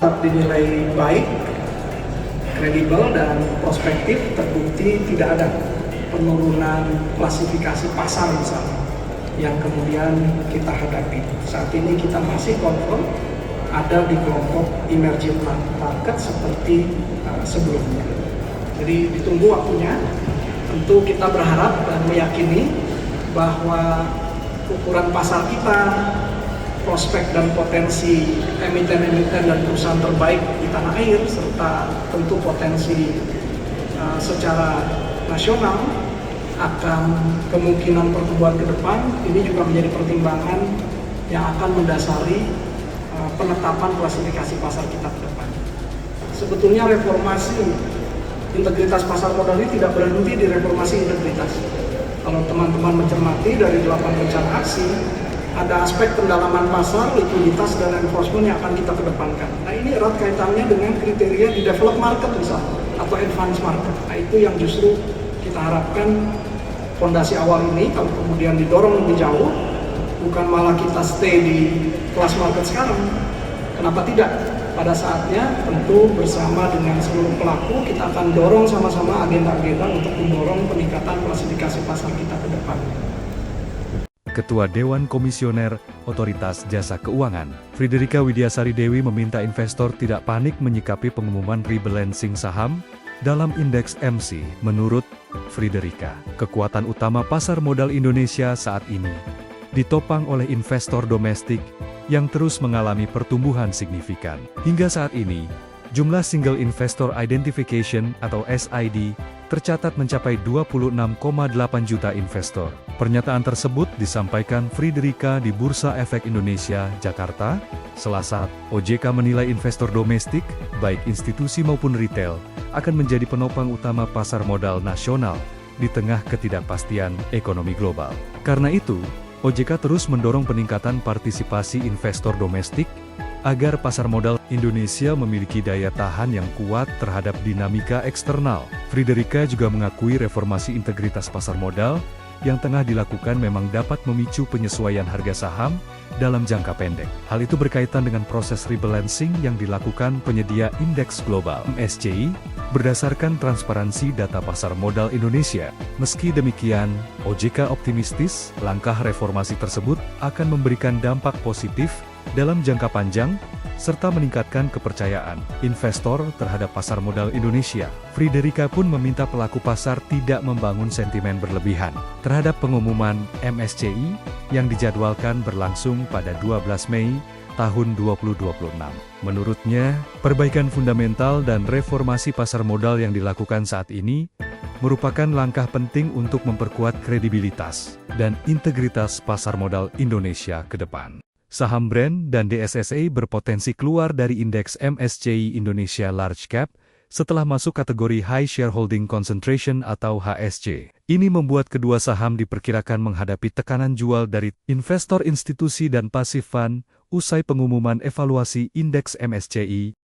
tetap dinilai baik, kredibel dan prospektif, terbukti tidak ada penurunan klasifikasi pasar misalnya yang kemudian kita hadapi. Saat ini kita masih confirm ada di kelompok emerging market seperti sebelumnya. Jadi ditunggu waktunya. Tentu kita berharap dan meyakini bahwa ukuran pasar kita, prospek dan potensi emiten-emiten dan perusahaan terbaik di tanah air, serta tentu potensi secara nasional akan kemungkinan pertumbuhan ke depan, ini juga menjadi pertimbangan yang akan mendasari penetapan klasifikasi pasar kita ke depan. Sebetulnya reformasi integritas pasar modal ini tidak berhenti di reformasi integritas. Kalau teman-teman mencermati dari 8 rencana aksi, ada aspek pendalaman pasar, likuiditas, dan enforcement yang akan kita kedepankan. Nah, ini erat kaitannya dengan kriteria di developed market misalnya, atau advanced market. Nah, itu yang justru kita harapkan fondasi awal ini, kalau kemudian didorong lebih jauh, bukan malah kita stay di kelas market sekarang. Kenapa tidak? Pada saatnya tentu bersama dengan seluruh pelaku kita akan dorong sama-sama agenda-agenda untuk mendorong peningkatan klasifikasi pasar kita ke depan. Ketua Dewan Komisioner Otoritas Jasa Keuangan, Friederika Widiasari Dewi meminta investor tidak panik menyikapi pengumuman rebalancing saham dalam indeks MC. Menurut Friederika, kekuatan utama pasar modal Indonesia saat ini ditopang oleh investor domestik yang terus mengalami pertumbuhan signifikan. Hingga saat ini, jumlah Single Investor Identification atau SID tercatat mencapai 26,8 juta investor. Pernyataan tersebut disampaikan Friederika di Bursa Efek Indonesia, Jakarta, Selasa. OJK menilai investor domestik, baik institusi maupun retail, akan menjadi penopang utama pasar modal nasional di tengah ketidakpastian ekonomi global. Karena itu, OJK terus mendorong peningkatan partisipasi investor domestik agar pasar modal Indonesia memiliki daya tahan yang kuat terhadap dinamika eksternal. Friederika juga mengakui reformasi integritas pasar modal yang tengah dilakukan memang dapat memicu penyesuaian harga saham dalam jangka pendek. Hal itu berkaitan dengan proses rebalancing yang dilakukan penyedia indeks global MSCI berdasarkan transparansi data pasar modal Indonesia. Meski demikian, OJK optimistis langkah reformasi tersebut akan memberikan dampak positif dalam jangka panjang, serta meningkatkan kepercayaan investor terhadap pasar modal Indonesia. Friederika pun meminta pelaku pasar tidak membangun sentimen berlebihan terhadap pengumuman MSCI yang dijadwalkan berlangsung pada 12 Mei tahun 2026. Menurutnya, perbaikan fundamental dan reformasi pasar modal yang dilakukan saat ini merupakan langkah penting untuk memperkuat kredibilitas dan integritas pasar modal Indonesia ke depan. Saham Brand dan DSSA berpotensi keluar dari indeks MSCI Indonesia Large Cap setelah masuk kategori High Shareholding Concentration atau HSC. Ini membuat kedua saham diperkirakan menghadapi tekanan jual dari investor institusi dan passive fund usai pengumuman evaluasi indeks MSCI.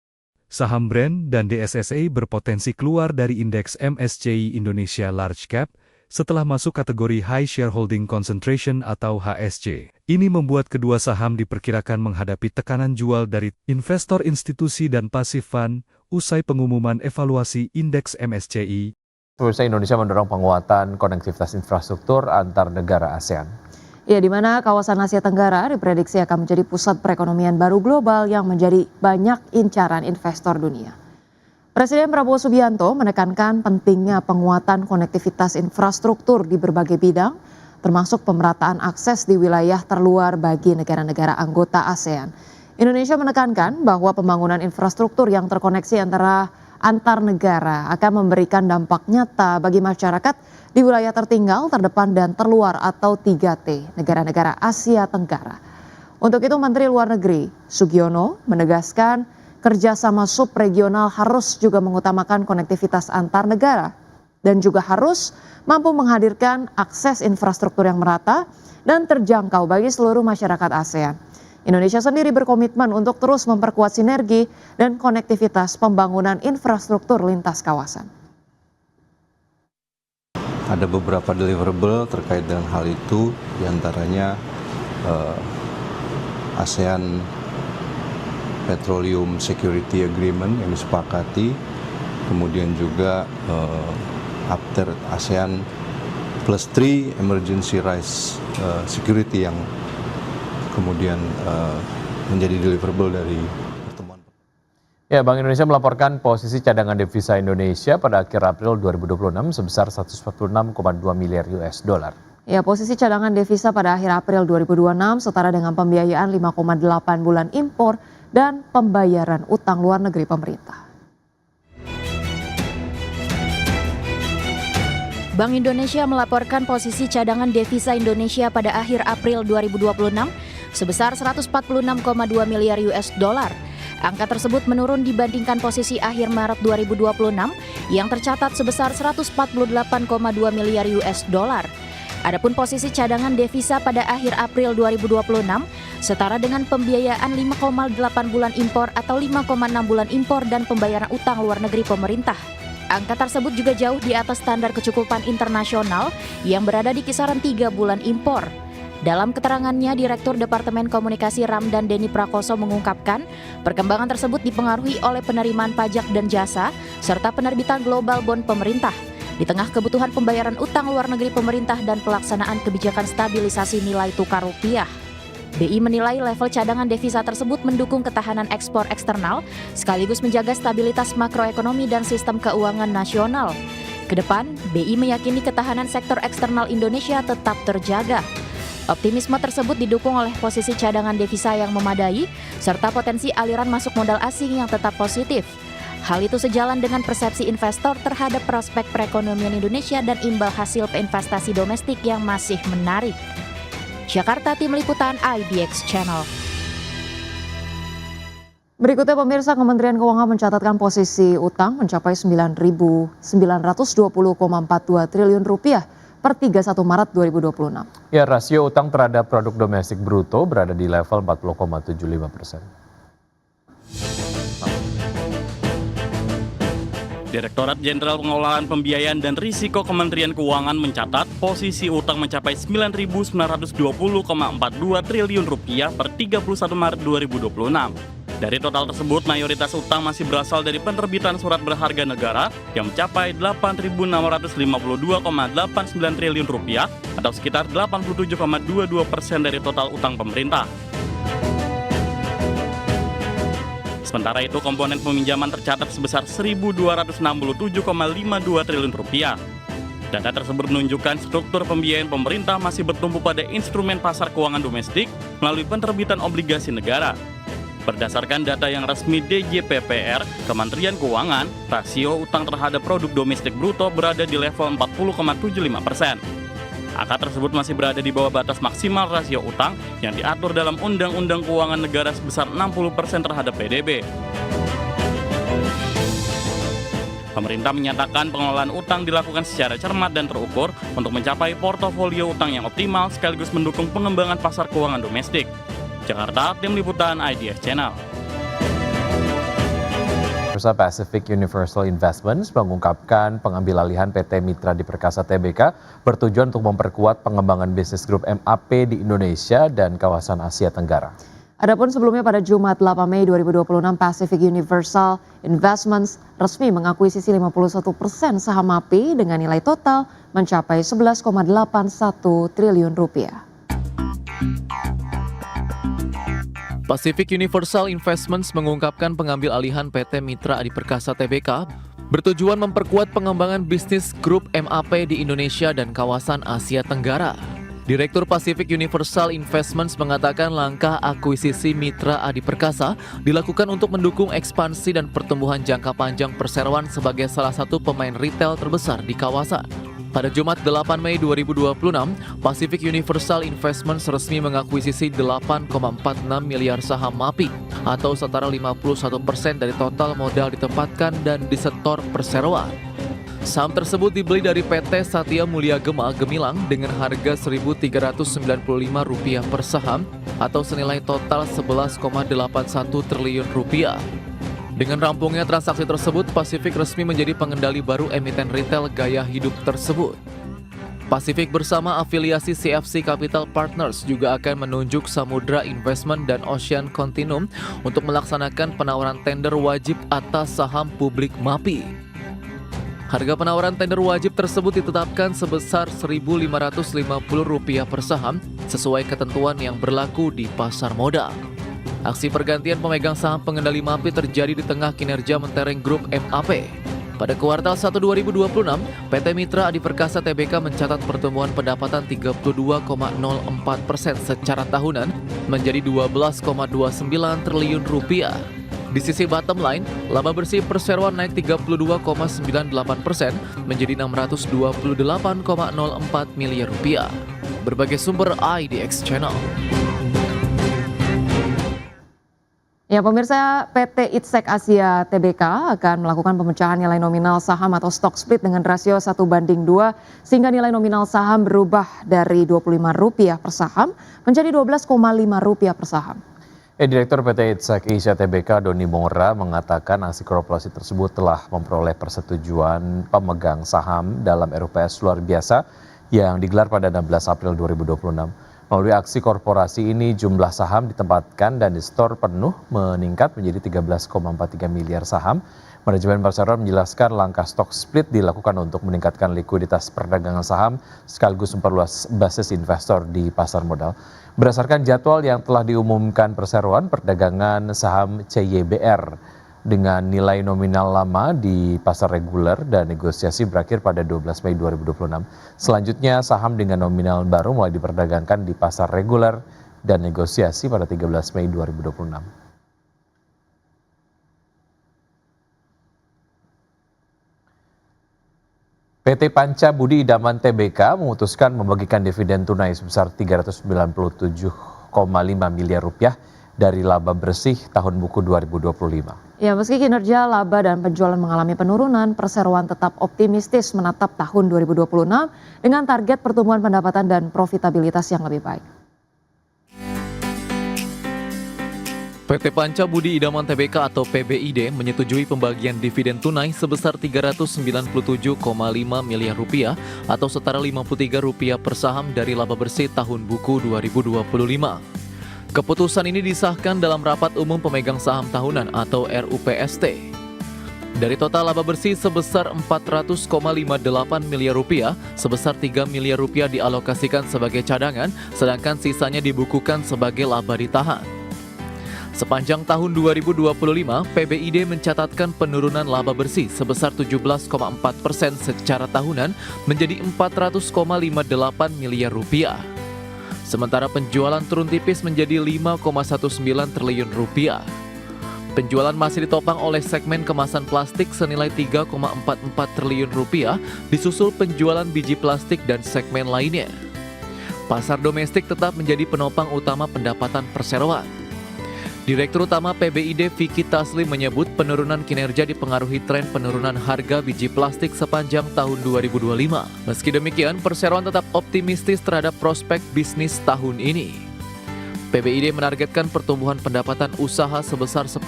Saham Brand dan DSSA berpotensi keluar dari indeks MSCI Indonesia Large Cap setelah masuk kategori High Shareholding Concentration atau HSC. Ini membuat kedua saham diperkirakan menghadapi tekanan jual dari investor institusi dan passive fund usai pengumuman evaluasi indeks MSCI. Pemirsa, Indonesia mendorong penguatan konektivitas infrastruktur antar negara ASEAN. Ya, di mana kawasan Asia Tenggara diprediksi akan menjadi pusat perekonomian baru global yang menjadi banyak incaran investor dunia. Presiden Prabowo Subianto menekankan pentingnya penguatan konektivitas infrastruktur di berbagai bidang, termasuk pemerataan akses di wilayah terluar bagi negara-negara anggota ASEAN. Indonesia menekankan bahwa pembangunan infrastruktur yang terkoneksi antar negara akan memberikan dampak nyata bagi masyarakat di wilayah tertinggal, terdepan, dan terluar atau 3T, negara-negara Asia Tenggara. Untuk itu, Menteri Luar Negeri Sugiono menegaskan kerjasama subregional harus juga mengutamakan konektivitas antar negara dan juga harus mampu menghadirkan akses infrastruktur yang merata dan terjangkau bagi seluruh masyarakat ASEAN. Indonesia sendiri berkomitmen untuk terus memperkuat sinergi dan konektivitas pembangunan infrastruktur lintas kawasan. Ada beberapa deliverable terkait dengan hal itu, diantaranya ASEAN Petroleum Security Agreement yang disepakati, kemudian juga after ASEAN Plus 3 Emergency Rice Security yang kemudian menjadi deliverable dari pertemuan. Ya, Bank Indonesia melaporkan posisi cadangan devisa Indonesia pada akhir April 2026 sebesar 146,2 miliar US dollar. Ya, posisi cadangan devisa pada akhir April 2026 setara dengan pembiayaan 5,8 bulan impor dan pembayaran utang luar negeri pemerintah. Bank Indonesia melaporkan posisi cadangan devisa Indonesia pada akhir April 2026 sebesar 146,2 miliar US dollar. Angka tersebut menurun dibandingkan posisi akhir Maret 2026 yang tercatat sebesar 148,2 miliar US dollar. Adapun posisi cadangan devisa pada akhir April 2026 setara dengan pembiayaan 5,8 bulan impor atau 5,6 bulan impor dan pembayaran utang luar negeri pemerintah. Angka tersebut juga jauh di atas standar kecukupan internasional yang berada di kisaran 3 bulan impor. Dalam keterangannya, Direktur Departemen Komunikasi Ramdan Denny Prakoso mengungkapkan, perkembangan tersebut dipengaruhi oleh penerimaan pajak dan jasa serta penerbitan global bond pemerintah. Di tengah kebutuhan pembayaran utang luar negeri pemerintah dan pelaksanaan kebijakan stabilisasi nilai tukar rupiah. BI menilai level cadangan devisa tersebut mendukung ketahanan ekspor eksternal sekaligus menjaga stabilitas makroekonomi dan sistem keuangan nasional. Kedepan, BI meyakini ketahanan sektor eksternal Indonesia tetap terjaga. Optimisme tersebut didukung oleh posisi cadangan devisa yang memadai serta potensi aliran masuk modal asing yang tetap positif. Hal itu sejalan dengan persepsi investor terhadap prospek perekonomian Indonesia dan imbal hasil investasi domestik yang masih menarik. Jakarta, Tim Liputan IDX Channel. Berikutnya pemirsa, Kementerian Keuangan mencatatkan posisi utang mencapai 9.920,42 triliun rupiah per 31 Maret 2026. Ya, rasio utang terhadap produk domestik bruto berada di level 40,75%. Direktorat Jenderal Pengelolaan Pembiayaan dan Risiko Kementerian Keuangan mencatat posisi utang mencapai 9.920,42 triliun rupiah per 31 Maret 2026. Dari total tersebut, mayoritas utang masih berasal dari penerbitan surat berharga negara yang mencapai 8.652,89 triliun rupiah atau sekitar 87,22% dari total utang pemerintah. Sementara itu, komponen peminjaman tercatat sebesar 1.267,52 triliun rupiah. Data tersebut menunjukkan struktur pembiayaan pemerintah masih bertumpu pada instrumen pasar keuangan domestik melalui penerbitan obligasi negara. Berdasarkan data yang resmi DJPPR, Kementerian Keuangan, rasio utang terhadap produk domestik bruto berada di level 40,75%. Angka tersebut masih berada di bawah batas maksimal rasio utang yang diatur dalam Undang-Undang Keuangan Negara sebesar 60% terhadap PDB. Pemerintah menyatakan pengelolaan utang dilakukan secara cermat dan terukur untuk mencapai portofolio utang yang optimal sekaligus mendukung pengembangan pasar keuangan domestik. Jakarta, Tim Liputan IDX Channel. Bursa Pacific Universal Investments mengungkapkan pengambil alihan PT Mitra Adiperkasa Tbk bertujuan untuk memperkuat pengembangan bisnis grup MAP di Indonesia dan kawasan Asia Tenggara. Adapun sebelumnya pada Jumat 8 Mei 2026, Pacific Universal Investments resmi mengakuisisi 51% saham MAP dengan nilai total mencapai 11,81 triliun rupiah. Pacific Universal Investments mengungkapkan pengambil alihan PT Mitra Adiperkasa Tbk bertujuan memperkuat pengembangan bisnis grup MAP di Indonesia dan kawasan Asia Tenggara. Direktur Pacific Universal Investments mengatakan langkah akuisisi Mitra Adiperkasa dilakukan untuk mendukung ekspansi dan pertumbuhan jangka panjang perseroan sebagai salah satu pemain retail terbesar di kawasan. Pada Jumat 8 Mei 2026, Pacific Universal Investments resmi mengakuisisi 8,46 miliar saham MAPI atau setara 51% dari total modal ditempatkan dan disetor perseroan. Saham tersebut dibeli dari PT Satya Mulia Gema Gemilang dengan harga Rp1.395 per saham atau senilai total 11,81 triliun rupiah. Dengan rampungnya transaksi tersebut, Pacific resmi menjadi pengendali baru emiten retail gaya hidup tersebut. Pacific bersama afiliasi CFC Capital Partners juga akan menunjuk Samudra Investment dan Ocean Continuum untuk melaksanakan penawaran tender wajib atas saham publik MAPI. Harga penawaran tender wajib tersebut ditetapkan sebesar Rp1.550 per saham sesuai ketentuan yang berlaku di pasar modal. Aksi pergantian pemegang saham pengendali MAPI terjadi di tengah kinerja mentereng grup MAP. Pada kuartal 1 2026, PT Mitra Adi Perkasa Tbk mencatat pertumbuhan pendapatan 32,04% secara tahunan menjadi Rp12,29 triliun. Di sisi bottom line, laba bersih perseroan naik 32,98% menjadi Rp628,04 miliar. Berbagai sumber IDX Channel. Ya, pemirsa, PT ITSEK Asia Tbk akan melakukan pemecahan nilai nominal saham atau stock split dengan rasio 1:2 sehingga nilai nominal saham berubah dari Rp25 per saham menjadi Rp12,5 per saham. Direktur PT ITSEK Asia Tbk Doni Mora mengatakan aksi korporasi tersebut telah memperoleh persetujuan pemegang saham dalam RUPS luar biasa yang digelar pada 16 April 2026. Melalui aksi korporasi ini jumlah saham ditempatkan dan di-store penuh meningkat menjadi 13,43 miliar saham. Manajemen Perseroan menjelaskan langkah stock split dilakukan untuk meningkatkan likuiditas perdagangan saham sekaligus memperluas basis investor di pasar modal. Berdasarkan jadwal yang telah diumumkan Perseroan, perdagangan saham CYBR dengan nilai nominal lama di pasar reguler dan negosiasi berakhir pada 12 Mei 2026. Selanjutnya saham dengan nominal baru mulai diperdagangkan di pasar reguler dan negosiasi pada 13 Mei 2026. PT Panca Budi Idaman Tbk memutuskan membagikan dividen tunai sebesar Rp397,5 miliar dari laba bersih tahun buku 2025. Ya, meski kinerja laba dan penjualan mengalami penurunan, Perseroan tetap optimistis menatap tahun 2026 dengan target pertumbuhan pendapatan dan profitabilitas yang lebih baik. PT Panca Budi Idaman Tbk atau PBID menyetujui pembagian dividen tunai sebesar Rp397,5 miliar atau setara Rp53 per saham dari laba bersih tahun buku 2025. Keputusan ini disahkan dalam Rapat Umum Pemegang Saham Tahunan atau RUPST. Dari total laba bersih sebesar Rp400,58 miliar, sebesar Rp3 miliar dialokasikan sebagai cadangan, sedangkan sisanya dibukukan sebagai laba ditahan. Sepanjang tahun 2025, PBID mencatatkan penurunan laba bersih sebesar 17,4% secara tahunan menjadi Rp400,58 miliar. Sementara penjualan turun tipis menjadi Rp5,19 triliun. Penjualan masih ditopang oleh segmen kemasan plastik senilai Rp3,44 triliun, disusul penjualan biji plastik dan segmen lainnya. Pasar domestik tetap menjadi penopang utama pendapatan perseroan. Direktur Utama PBID Vicky Taslim menyebut penurunan kinerja dipengaruhi tren penurunan harga biji plastik sepanjang tahun 2025. Meski demikian, Perseroan tetap optimistis terhadap prospek bisnis tahun ini. PBID menargetkan pertumbuhan pendapatan usaha sebesar 10%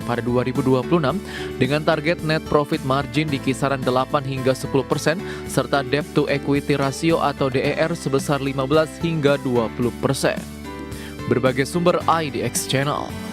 pada 2026 dengan target net profit margin di kisaran 8 hingga 10% serta debt to equity ratio atau DER sebesar 15 hingga 20%. Berbagai sumber IDX Channel.